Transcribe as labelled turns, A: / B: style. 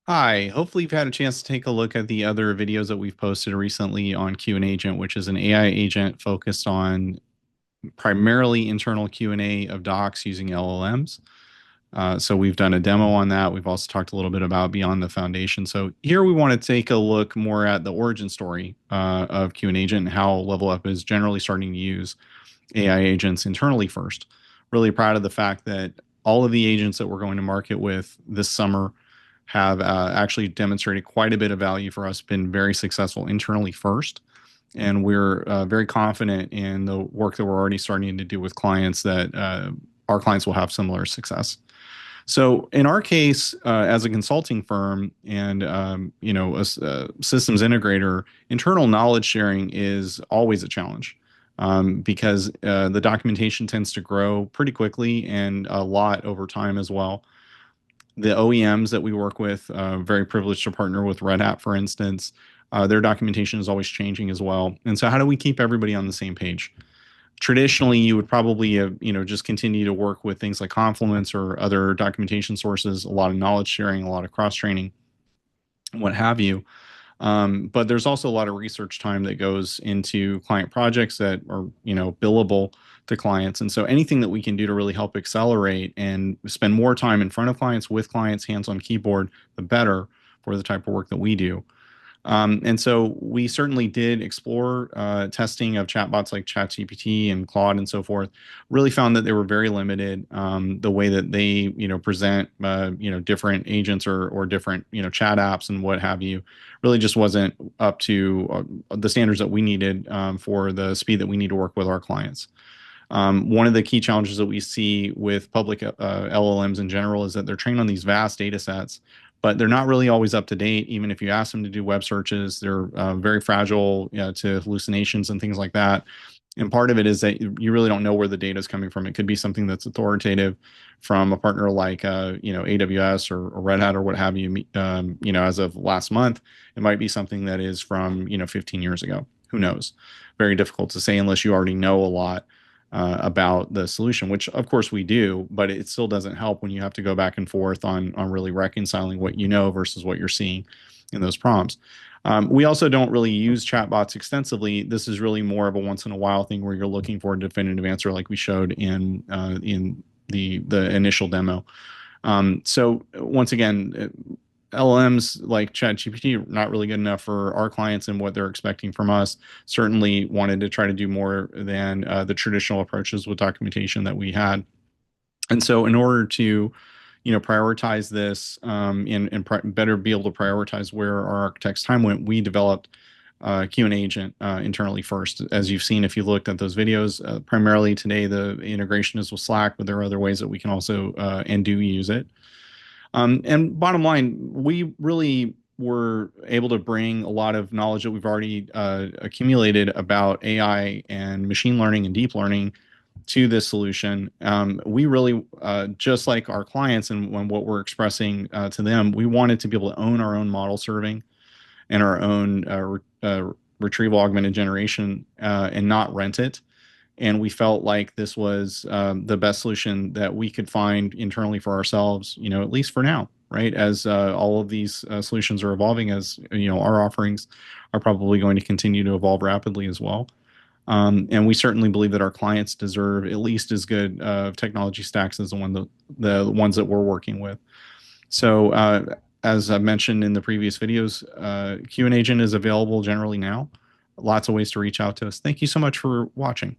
A: Hi, hopefully you've had a chance to take a look at the other videos that we've posted recently on QandAgent, which is an AI agent focused on primarily internal Q&A of docs using LLMs. So we've done a demo on that. We've also talked a little bit about beyond the foundation. So here we want to take a look more at the origin story of QandAgent and how Level Up is generally starting to use AI agents internally first. Really proud of the fact that all of the agents that we're going to market with this summer have actually demonstrated quite a bit of value for us, been very successful internally first. And we're very confident in the work that we're already starting to do with clients that our clients will have similar success. So in our case, as a consulting firm and a systems integrator, internal knowledge sharing is always a challenge because the documentation tends to grow pretty quickly and a lot over time as well. The OEMs that we work with, very privileged to partner with Red Hat, for instance. Their documentation is always changing as well. And so how do we keep everybody on the same page? Traditionally, you would probably just continue to work with things like Confluence or other documentation sources, a lot of knowledge sharing, a lot of cross training, what have you. But there's also a lot of research time that goes into client projects that are, billable to clients. And so anything that we can do to really help accelerate and spend more time in front of clients, with clients, hands on keyboard, the better for the type of work that we do. And so we certainly did explore testing of chatbots like ChatGPT and Claude and so forth. Really found that they were very limited. The way that they, present, different agents or different, chat apps and what have you, really just wasn't up to the standards that we needed for the speed that we need to work with our clients. One of the key challenges that we see with public LLMs in general is that they're trained on these vast data sets, but they're not really always up to date. Even if you ask them to do web searches, they're very fragile to hallucinations and things like that. And part of it is that you really don't know where the data is coming from. It could be something that's authoritative from a partner like AWS or Red Hat or what have you. As of last month, it might be something that is from 15 years ago. Who knows? Very difficult to say unless you already know a lot about the solution, which of course we do, but it still doesn't help when you have to go back and forth on really reconciling what you know versus what you're seeing in those prompts. We also don't really use chatbots extensively. This is really more of a once in a while thing where you're looking for a definitive answer, like we showed in the initial demo. So once again, LLMs like ChatGPT are not really good enough for our clients and what they're expecting from us. Certainly wanted to try to do more than the traditional approaches with documentation that we had. And so in order to prioritize this and better be able to prioritize where our architect's time went, we developed QandAgent internally first. As you've seen, if you looked at those videos, primarily today the integration is with Slack, but there are other ways that we can also and do use it. And bottom line, we really were able to bring a lot of knowledge that we've already accumulated about AI and machine learning and deep learning to this solution. We really, just like our clients and when what we're expressing to them, we wanted to be able to own our own model serving and our own retrieval augmented generation and not rent it. And we felt like this was the best solution that we could find internally for ourselves, at least for now, right? As all of these solutions are evolving, as our offerings are probably going to continue to evolve rapidly as well. And we certainly believe that our clients deserve at least as good technology stacks as the ones that we're working with. So as I mentioned in the previous videos, QandAgent is available generally now. Lots of ways to reach out to us. Thank you so much for watching.